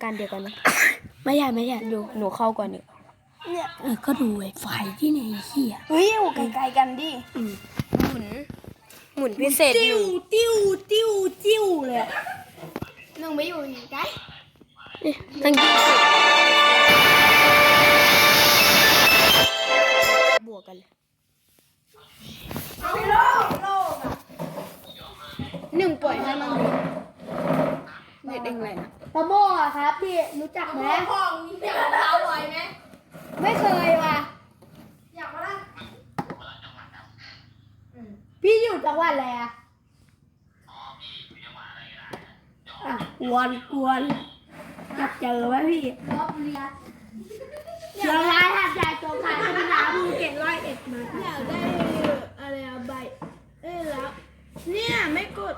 กันเดียวกันนะ ไม่ใช่ดูหนูเข้าก่อนเนี่ย ก็ดูไอ้ไฟที่ไหนเหี้ย เฮ้ยอยู่ไกลๆกันดิ หมุนพิเศษหนึ่ง ติ้วเลย หนึ่งไม่อยู่ใกล้ ตั้งยี่สิบบวกกันเลย หนึ่งปล่อยให้มันดู เน็ตเองเลยนะ ตะโมอะครับพี่รู้จักไหม พ่อมีเสียงเท้าลอยไหม ไม่เคยว่ะ อยากมาละ พี่อยู่จังหวัดอะไรอะกวนอยากเจอไหมพี่ รอบเรียน เชียงรายหาดใหญ่ตรงขายที่ร้านภูเก็ต101มา อยากได้อะไรอะใบแล้วเนี่ยไม่กด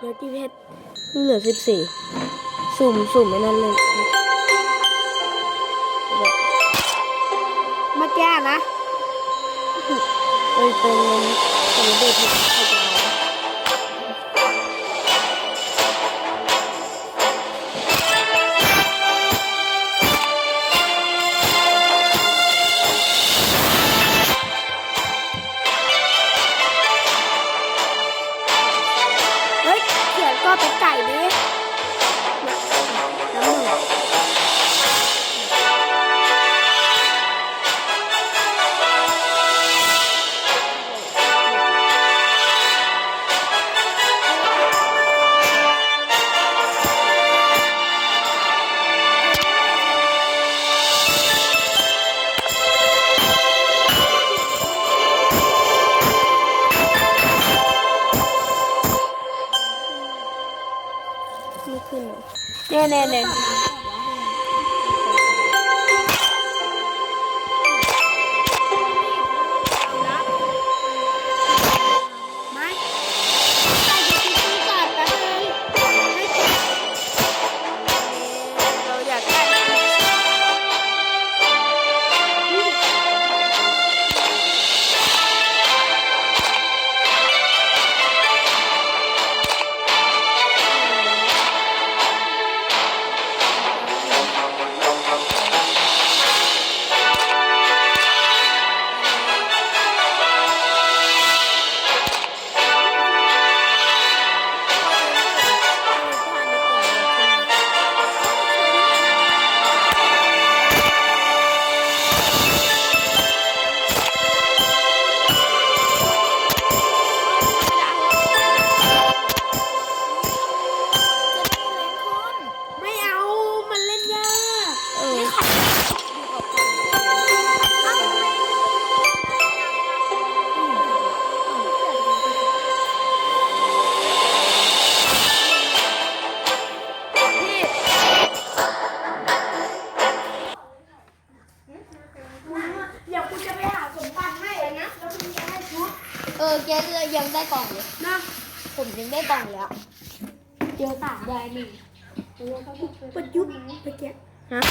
แล้วที่เพชรเหลือ14สุ่มไม่นั่นเลยเมื่อกี้นะ เติมเงินของเด็กเขาจะ ก็ไปไก่ดิน้ำหนึ่งไม่ขึ้นเหรอเน่เราอยากได้ แกเลยยังได้กล่องเลยนะผมยังได้กล่องแล้วเจอต่างได้หนึ่งประยุกต์ไปแกฮะ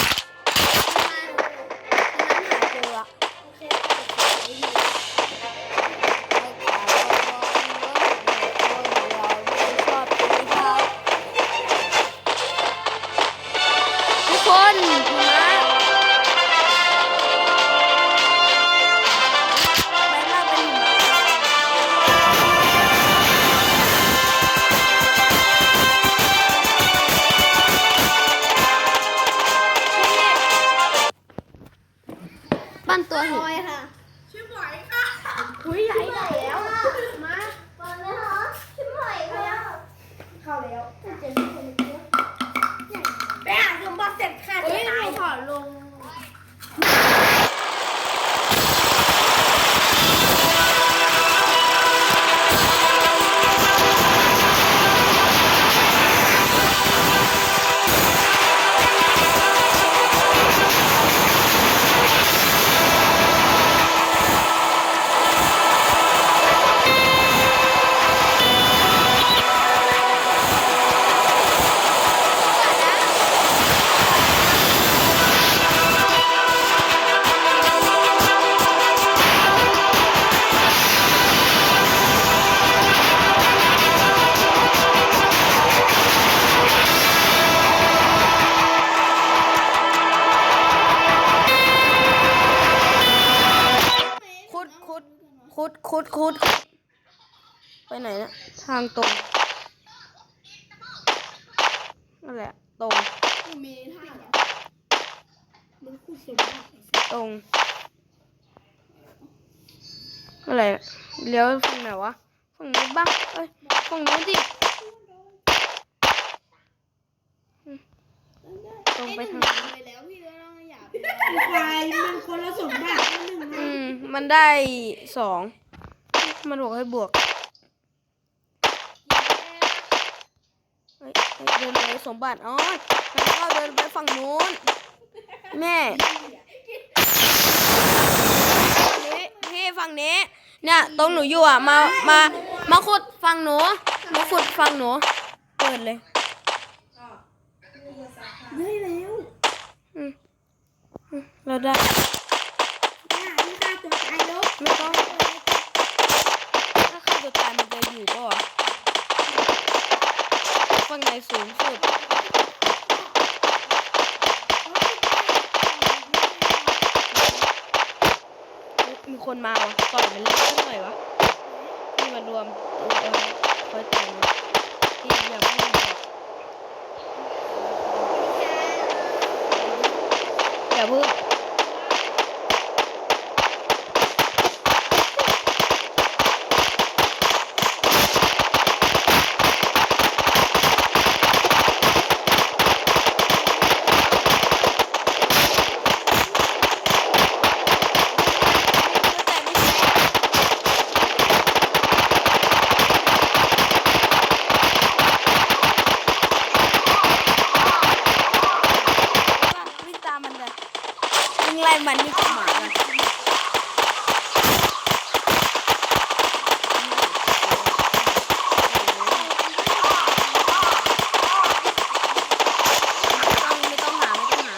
เจอละทุกคนปั้นตัวหินค่ะชิบหายค่ะ อุ้ยใหญ่แล้วมาเปิดเลยเหรอชิมหอยแล้วเข้าแล้วไปหาสมบัติเสร็จค่ะจะตายขอลงคุดไปไหนนะทางตรงนั่นแหละตรงมีท่ามันคู่สมบัติ ตรงอะไรเลี้ยวฝั่งไหนวะฝั่งนี้บ้างเอ้ยฝั่งนู้นดิตรงไปทางนี้ ไปแล้วพี่ก็ต้องอยาก ควายมันคนละสมบัติหนึ่งมันได้2มันบอกให้บวกเดินไปสมบัติอ๋อแล้วก็เดินไปฝั่งนู้นแม่พี่ฝั่งนี้เนี่ยตรงหนูอยู่อ่ะมาขุดฝั่งหนูมาขุดฝั่งหนูเปิดเลยได้แล้ว เราได้ที่ฆ่าตัวตายแล้วไม่ต้องถ้าใครตัวตายมันจะอยู่ก็ฝั่งไหนสูงสุดมีคนมาวะต่อยมันเล่นหน่อยวะนี่มารวมคอยต่อยที่อย่าพูด อย่าเพิ่งวิ่งตามมันเลยวิ่งไล่มันนี่กับหมาเลยไม่ต้องหารู้ละ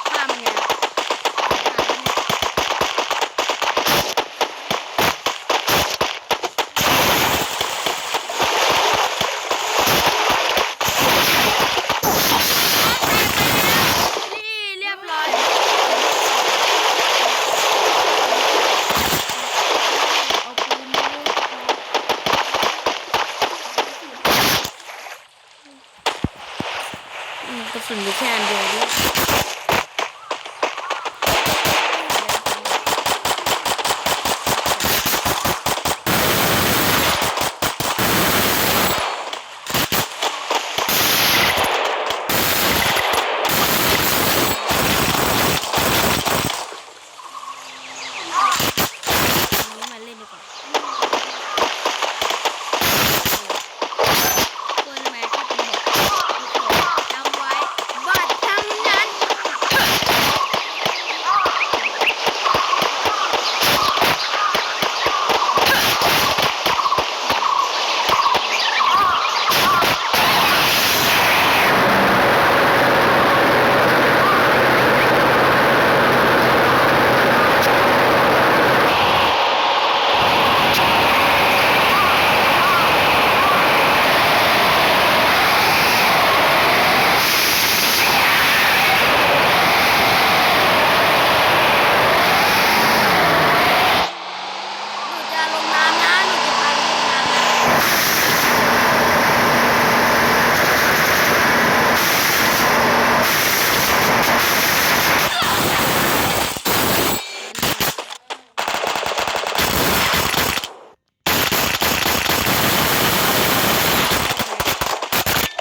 ฆ่ามันไงนี่เรียบร้อยเอาปืนมาเลยกระสุนอยู่แค่อันเดียวด้วยอันนี้มาเล่นดีกว่าปืนแม็กก็เป็นแบบจำไว้บัตรทั้งนั้น หนูจะลงน้ำนะหนูจะพาลงน้ำนะ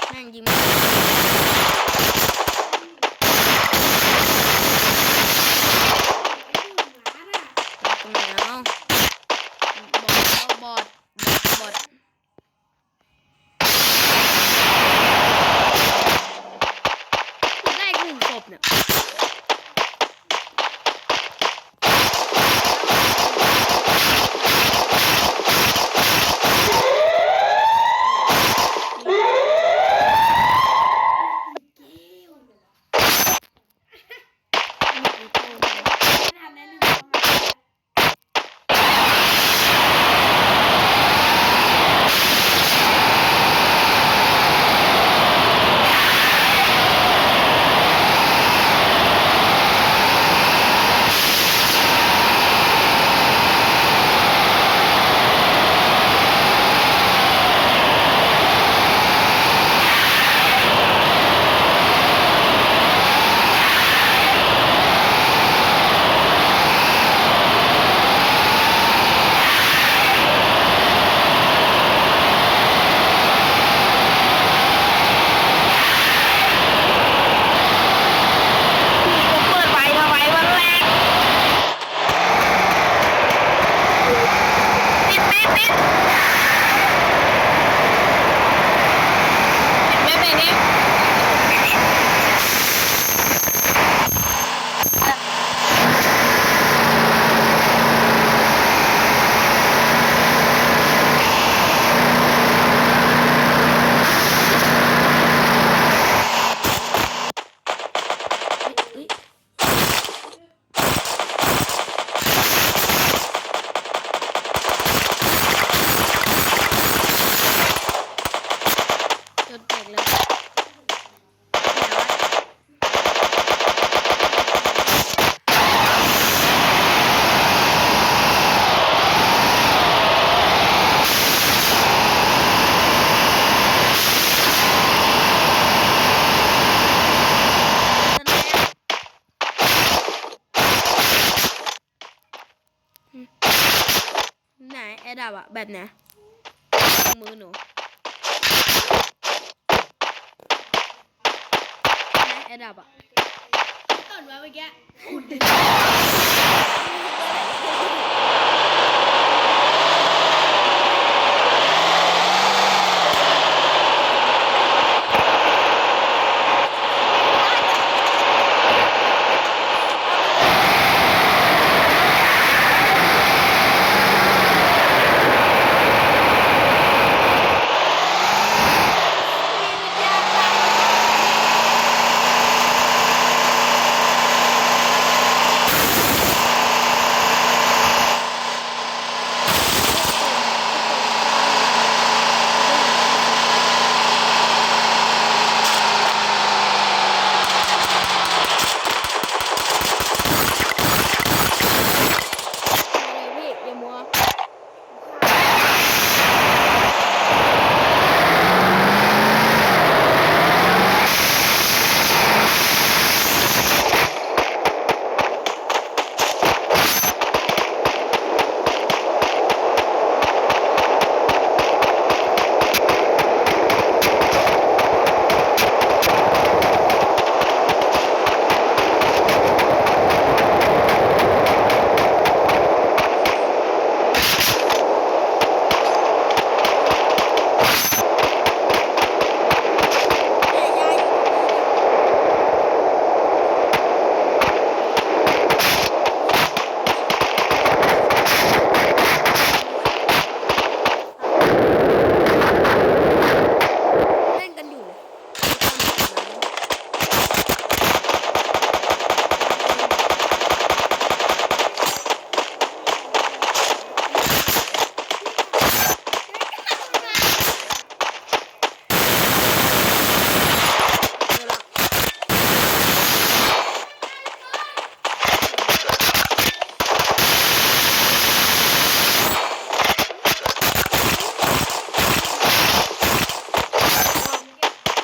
แม่งยิงมันตรงไหนเอาบอกแล้ว ดับอะแบบเนี้ยมือหนูแอร์ดับอะ ต้นมาเมื่อกี้พี่อย่ามัวเล่นกันอยู่เลย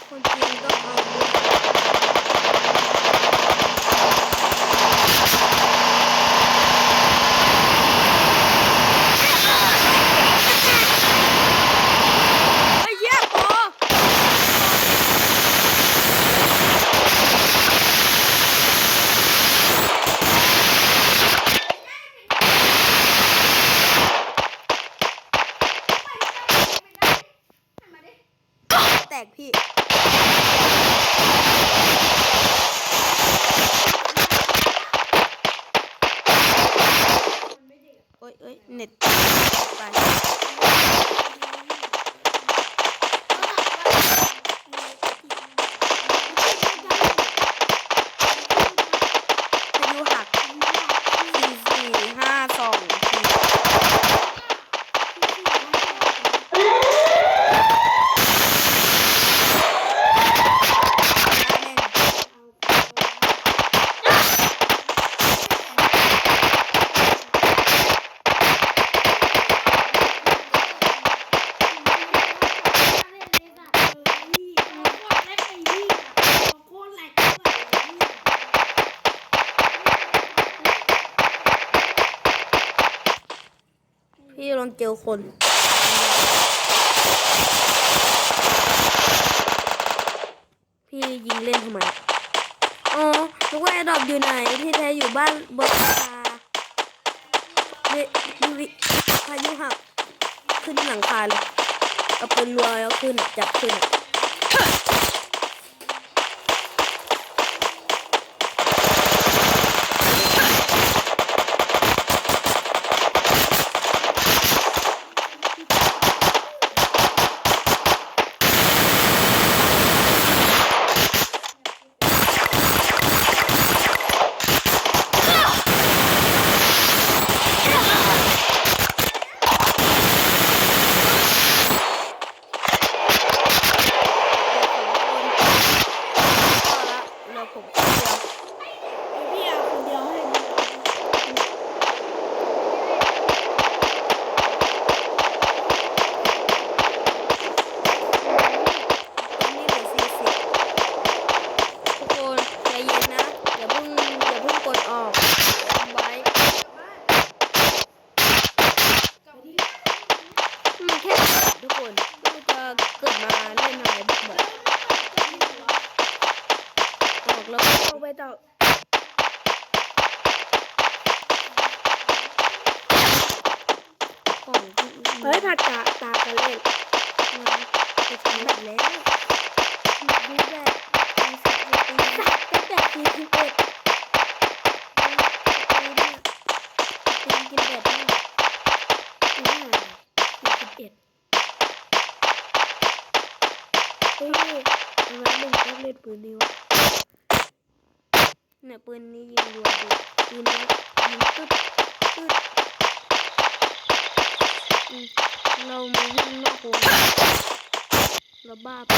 คนจีนก็เอาไอ้เหี้ยโปแตกพี่โอ้ยเน็ตไปพายุหัก4452Pพี่ลองเจอคน พี่ยิงเล่นทำไม อ๋อนึกว่าแอร์ดรอปอยู่ไหน ที่แท้อยู่บ้านบนหลังคาวิพายุหักขึ้นหลังคาเลย เอาปืนรัวแล้วขึ้นจับขึ้น คนเราจะเกิดมาเล่นอะไรแบบออกแล้วก็ เอาไปต่อ ของที่ เฮ้ยผัดตากันเล่น มันจะทำแบบแล้วดูแบบมีสัตว์จะตี สัตว์ตั้งแต่41 ตีเนี่ยตีกินเบ็ดเนี่ย 41เฮ้ยทำไมมึงชอบเล่นปืนนี้วะ เนี่ยปืนนี้ยิงรัวดีปืนนี้ยิงตึ๊ดตึ๊ดเรามาวิ่งนอกวงเราบ้าไป